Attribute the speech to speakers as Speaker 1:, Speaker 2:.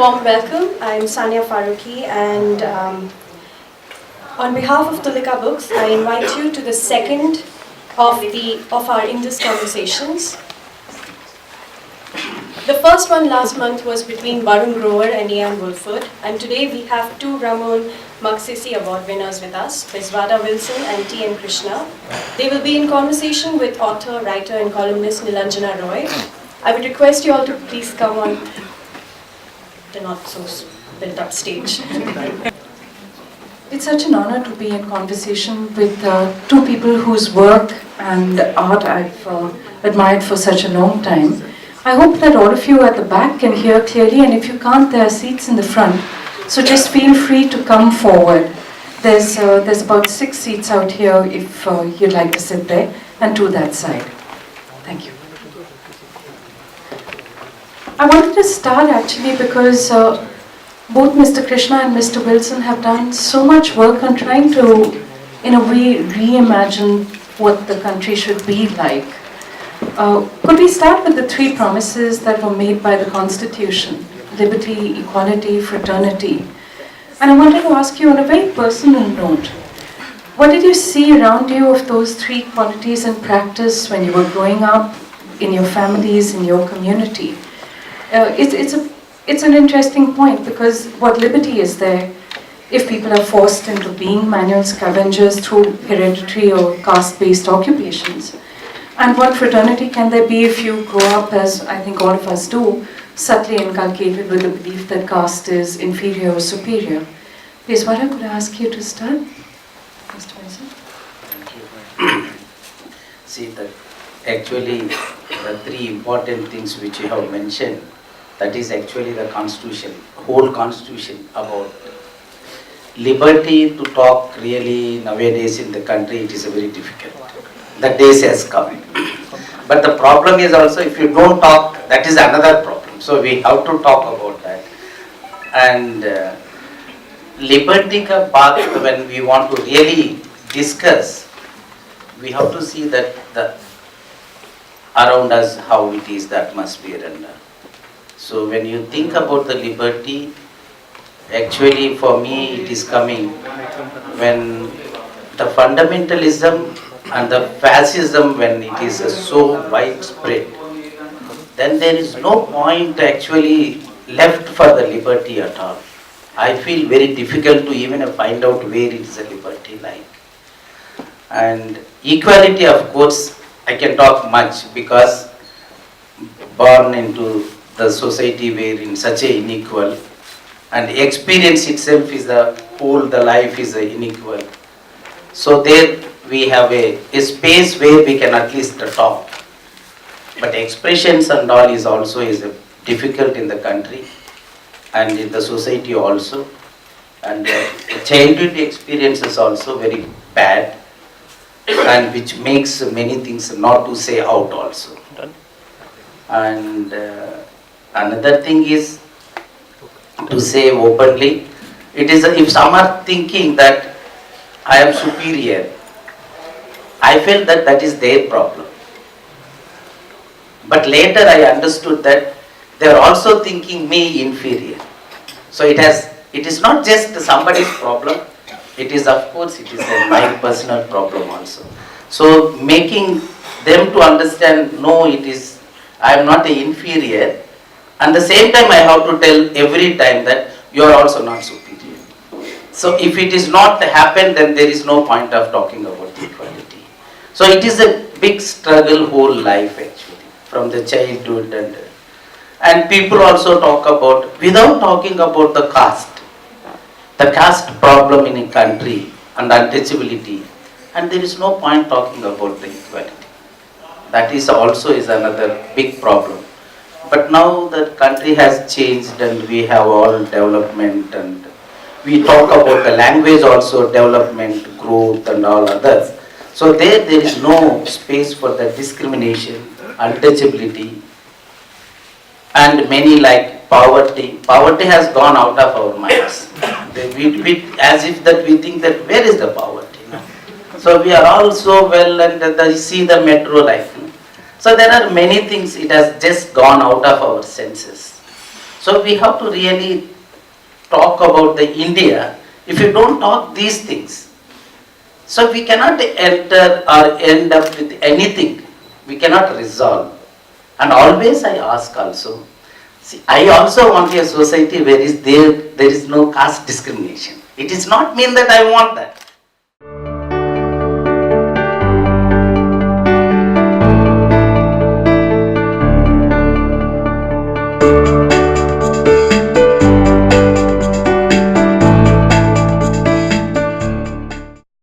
Speaker 1: warm welcome. I'm Sania Farooqi, and on behalf of Tulika Books, I invite you to the second of our Indus conversations. The first one last month was between Varun Grover and Ian Woolford, and today we have two Ramon Magsaysay Award winners with us, Bezwada Wilson and TM Krishna. They will be in conversation with author, writer and columnist Nilanjana Roy. I would request you all to please come on the not so built up stage.
Speaker 2: It's such an honor to be in conversation with two people whose work and art I've admired for such a long time. I hope that all of you at the back can hear clearly, and if you can't, there are seats in the front. So just feel free to come forward. There's about 6 seats out here if you'd like to sit there, and 2 that side. Thank you. I wanted to start actually because both Mr. Krishna and Mr. Wilson have done so much work on trying to, in a way, reimagine what the country should be like. Could we start with the 3 promises that were made by the Constitution? Liberty, equality, fraternity. And I wanted to ask you on a very personal note, what did you see around you of those 3 qualities in practice when you were growing up, in your families, in your community? It's an interesting point, because what liberty is there if people are forced into being manual scavengers through hereditary or caste-based occupations? And what fraternity can there be if you grow up, as I think all of us do, subtly inculcated with the belief that caste is inferior or superior? Bezwada, could I ask you to start? Mr. Wilson?
Speaker 3: Thank you. See, actually the 3 important things which you have mentioned, that is actually the Constitution, whole Constitution about liberty to talk really nowadays in the country, it is very difficult. The days has come. But the problem is also, if you don't talk, that is another problem. So we have to talk about that. And liberty ka baat, when we want to really discuss, we have to see that around us how it is, that must be rendered. So when you think about the liberty, actually for me it is coming when the fundamentalism and the fascism, when it is so widespread, then there is no point actually left for the liberty at all. I feel very difficult to even find out where is the liberty like. And equality, of course, I can talk much, because born into the society where in such a unequal, and experience itself is the life is unequal. So there we have a space where we can at least talk. But expressions and all is also difficult in the country and in the society also. And childhood experience is also very bad, and which makes many things not to say out also. And another thing is to say openly, it is if some are thinking that I am superior, I felt that that is their problem. But later I understood that they are also thinking me inferior. So it is not just somebody's problem, it is, of course, it is my personal problem also. So making them to understand, no, I am not an inferior, and the same time I have to tell every time that you are also not superior. So if it is not happened, then there is no point of talking about equality. So it is a big struggle whole life actually, from the childhood, and people also talk about, without talking about the caste problem in a country and untouchability, and there is no point talking about the equality. That is also another big problem. But now the country has changed and we have all development, and we talk about the language also, development, growth and all others. So there is no space for the discrimination, untouchability, and many like poverty. Poverty has gone out of our minds. As if that we think that where is the poverty? No? So we are all so well, and see the metro life. No? So there are many things, it has just gone out of our senses. So we have to really talk about the India. If you don't talk these things, so we cannot enter or end up with anything. We cannot resolve. And always I ask also, see, I also want a society where there is no caste discrimination. It does not mean that I want that.